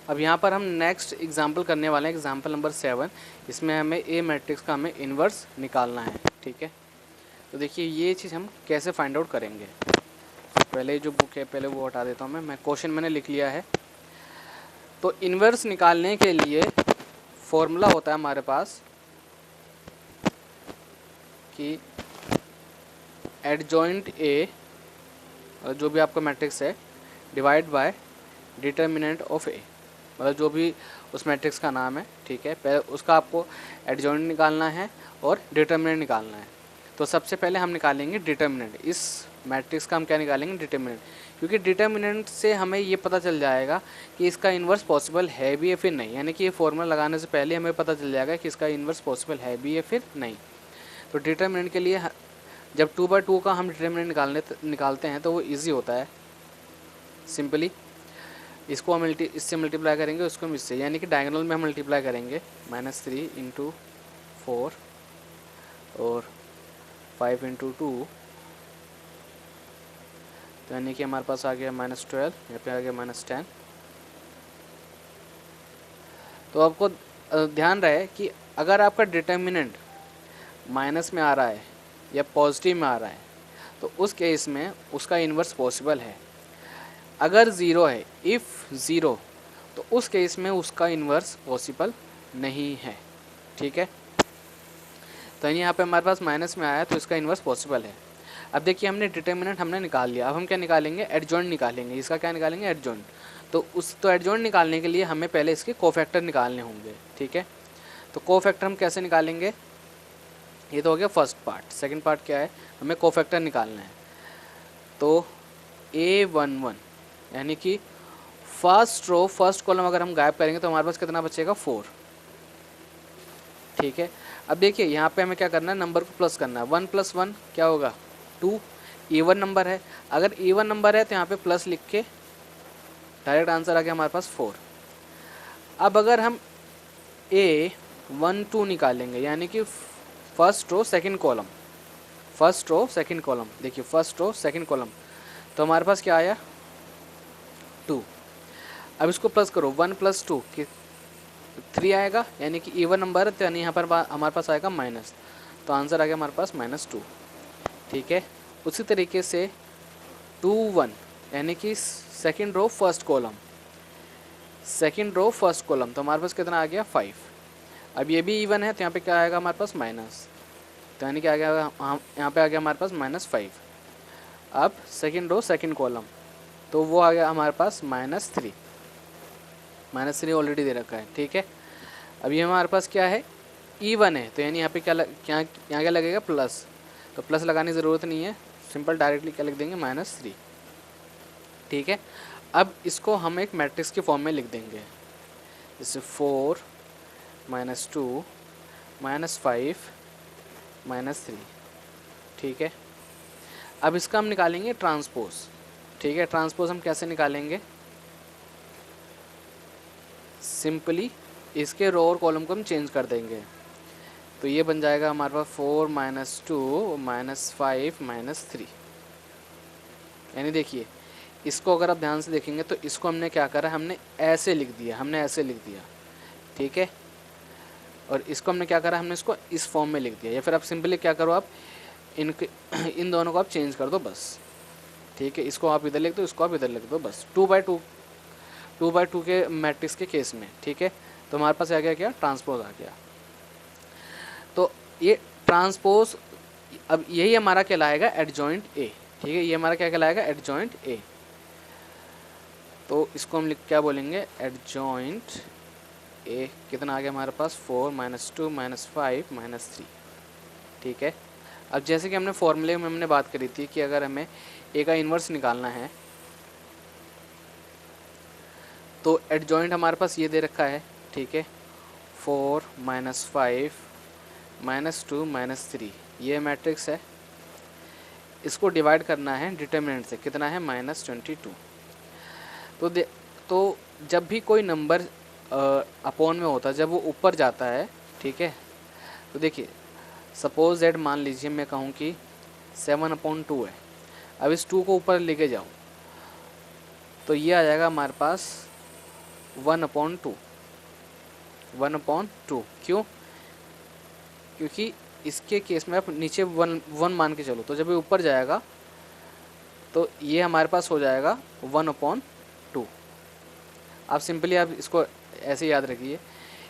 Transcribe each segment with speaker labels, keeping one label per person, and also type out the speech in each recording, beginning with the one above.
Speaker 1: अब यहाँ पर हम नेक्स्ट एग्जाम्पल करने वाले हैं, एग्जाम्पल नंबर 7। इसमें हमें ए मैट्रिक्स का हमें इन्वर्स निकालना है, ठीक है। तो देखिए ये चीज़ हम कैसे फाइंड आउट करेंगे। पहले जो बुक है पहले वो हटा देता हूँ मैं क्वेश्चन मैंने लिख लिया है। तो इन्वर्स निकालने के लिए फॉर्मूला होता है हमारे पास कि एडजॉइंट ए, जो भी आपका मैट्रिक्स है, डिवाइड बाय डिटर्मिनेंट ऑफ ए, मतलब जो भी उस मैट्रिक्स का नाम है, ठीक है। पहले उसका आपको एडजॉइंट निकालना है और डिटर्मिनेंट निकालना है। तो सबसे पहले हम निकालेंगे डिटर्मिनेंट। इस मैट्रिक्स का हम क्या निकालेंगे, डिटर्मिनेंट, क्योंकि डिटर्मिनेंट से हमें ये पता चल जाएगा कि इसका इन्वर्स पॉसिबल है भी या फिर नहीं। यानी कि ये फॉर्मूला लगाने से पहले हमें पता चल जाएगा कि इसका इन्वर्स पॉसिबल है भी या फिर नहीं। तो डिटर्मिनेंट के लिए जब 2/2 का हम डिटर्मिनेंट निकालते हैं तो वो ईजी होता है। सिंपली इसको हम इससे मल्टीप्लाई करेंगे, उसको हम इससे, यानी कि डायगोनल में हम मल्टीप्लाई करेंगे। -3 × 4 और 5 × 2, तो यानी कि हमारे पास आ गया -12, यहाँ पे आ गया -10। तो आपको ध्यान रहे कि अगर आपका डिटर्मिनेंट माइनस में आ रहा है या पॉजिटिव में आ रहा है तो उस केस में उसका इन्वर्स पॉसिबल है। अगर ज़ीरो है, इफ़ ज़ीरो, तो उस केस में उसका इन्वर्स पॉसिबल नहीं है, ठीक है। तो यहाँ पे हमारे पास माइनस में आया तो इसका इन्वर्स पॉसिबल है। अब देखिए हमने डिटर्मिनेंट हमने निकाल लिया। अब हम क्या निकालेंगे, एडजॉइंट निकालेंगे। इसका क्या निकालेंगे, एडजॉइंट। तो एडजॉइंट निकालने के लिए हमें पहले इसके कोफैक्टर निकालने होंगे, ठीक है। तो कोफैक्टर हम कैसे निकालेंगे, ये तो हो गया फर्स्ट पार्ट। सेकंड पार्ट क्या है, हमें कोफैक्टर निकालना है। तो A11 यानी कि फर्स्ट रो फर्स्ट कॉलम अगर हम गायब करेंगे तो हमारे पास कितना बचेगा, 4, ठीक है। अब देखिए यहाँ पे हमें क्या करना है, नंबर को प्लस करना है। 1 + 1 क्या होगा, 2। इवन नंबर है, अगर इवन नंबर है तो यहाँ पे प्लस लिख के डायरेक्ट आंसर आ गया हमारे पास 4। अब अगर हम A12 निकालेंगे, यानी कि first row second column, first row second column, देखिए फर्स्ट रो सेकंड कॉलम, तो हमारे पास क्या आया, 2। अब इसको प्लस करो, 1 + 2 कि 3 आएगा, यानी कि इवन नंबर है तो यानी यहाँ पर हमारे पास आएगा माइनस, तो आंसर आ गया हमारे पास -2, ठीक है। उसी तरीके से 2 1 यानी कि second row first column, second row first column, तो हमारे पास कितना आ गया, 5। अब ये भी इवन है तो यहाँ पे क्या आएगा हमारे पास माइनस, तो यानी कि आ गया यहाँ पे आ गया हमारे पास -5। अब सेकंड रो सेकंड कॉलम, तो वो आ गया हमारे पास -3, -3 ऑलरेडी दे रखा है, ठीक है। अब ये हमारे पास क्या है, इवन है, तो यानी यहाँ पे यहाँ क्या लगेगा, प्लस। तो प्लस लगाने की ज़रूरत नहीं है, सिंपल डायरेक्टली क्या लिख देंगे, -3, ठीक है। अब इसको हम एक मैट्रिक्स के फॉर्म में लिख देंगे, जैसे 4 -2 -5 -3, ठीक है। अब इसका हम निकालेंगे ट्रांसपोज, ठीक है। ट्रांसपोज हम कैसे निकालेंगे, सिंपली इसके रो और कॉलम को हम चेंज कर देंगे, तो ये बन जाएगा हमारे पास 4 -2 -5 -3। यानी देखिए इसको अगर आप ध्यान से देखेंगे तो इसको हमने क्या करा, हमने ऐसे लिख दिया, हमने ऐसे लिख दिया, ठीक है। और इसको हमने क्या करा, हमने इसको इस फॉर्म में लिख दिया। या फिर आप सिंपली क्या करो, आप इन दोनों को आप चेंज कर दो बस, ठीक है। इसको आप इधर लिख दो, इसको आप इधर लिख दो बस, 2/2 के मैट्रिक्स के केस में, ठीक है। तो हमारे पास आ गया क्या, ट्रांसपोज आ गया। तो ये ट्रांसपोज, अब यही हमारा कहलाएगा एडजॉइंट ए, ठीक है। ये हमारा क्या कहलाएगा, एडजॉइंट ए। तो इसको हम क्या बोलेंगे, एडजॉइंट ए। कितना आ गया हमारे पास, 4 -2 -5 -3, ठीक है। अब जैसे कि हमने फॉर्मूले में हमने बात करी थी कि अगर हमें ए का इन्वर्स निकालना है तो एडजॉइंट हमारे पास ये दे रखा है, ठीक है। 4 -5 -2 -3, ये मैट्रिक्स है। इसको डिवाइड करना है डिटर्मिनेंट से, कितना है, -22। तो जब भी कोई नंबर अपॉन में होता है, जब वो ऊपर जाता है, ठीक है। तो देखिए सपोज दैट मान लीजिए मैं कहूँ कि 7/2 है। अब इस 2 को ऊपर लेके जाऊँ तो ये आ जाएगा हमारे पास 1/2, 1/2। क्यों? क्योंकि इसके केस में आप नीचे 1 मान के चलो, तो जब ये ऊपर जाएगा तो ये हमारे पास हो जाएगा 1/2। आप सिंपली आप इसको ऐसे याद रखिए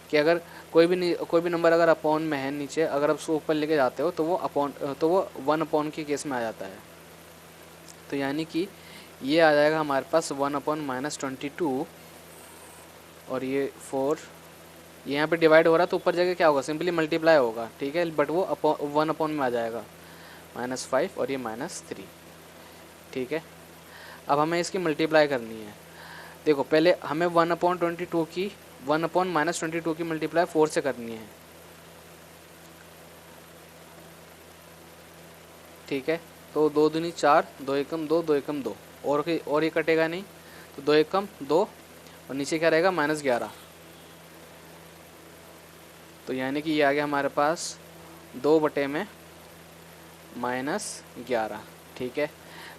Speaker 1: कि अगर कोई भी नंबर अगर अपॉन में है नीचे, अगर आप उसको ऊपर लेके जाते हो तो वो 1 के केस में आ जाता है। तो यानी कि ये आ जाएगा हमारे पास 1/-22, और ये 4, ये यहाँ पे डिवाइड हो रहा है तो ऊपर जगह क्या होगा, सिंपली मल्टीप्लाई होगा, ठीक है, बट वो 1 में आ जाएगा, -5 और ये -3, ठीक है। अब हमें इसकी मल्टीप्लाई करनी है। देखो पहले हमें 1/22 की 1/-22 की मल्टीप्लाई 4 से करनी है, ठीक है। तो 2 दूनी 4, 2 एकम 2, 2 एकम 2, और ये कटेगा नहीं, तो 2 एकम 2, और नीचे क्या रहेगा -11। तो यानी कि ये आ गया हमारे पास 2/-11, ठीक है।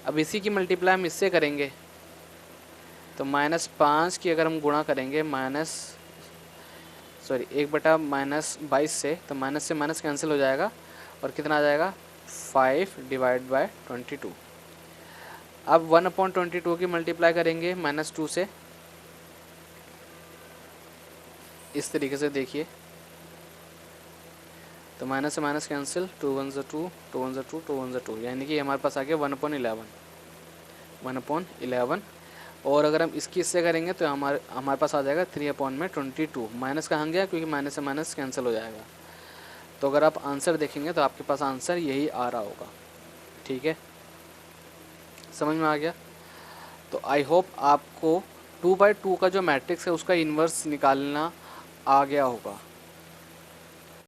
Speaker 1: अब इसी की मल्टीप्लाई हम इससे करेंगे, तो -5 की अगर हम गुणा करेंगे 1/-22 से, तो माइनस से माइनस कैंसिल हो जाएगा, और कितना आ जाएगा 5/22। अब 1/22 की मल्टीप्लाई करेंगे -2 से, इस तरीके से देखिए, तो माइनस से माइनस कैंसिल, 2 1 2, 2 1 2, 2 1 2, यानी कि हमारे पास आ गया 1/11, 1/11। और अगर हम इसकी इससे करेंगे तो हमारे पास आ जाएगा 3/22। माइनस कहाँ गया, क्योंकि माइनस से माइनस कैंसिल हो जाएगा। तो अगर आप आंसर देखेंगे तो आपके पास आंसर यही आ रहा होगा, ठीक है, समझ में आ गया। तो आई होप आपको 2/2 का जो मैट्रिक्स है उसका इन्वर्स निकालना आ गया होगा।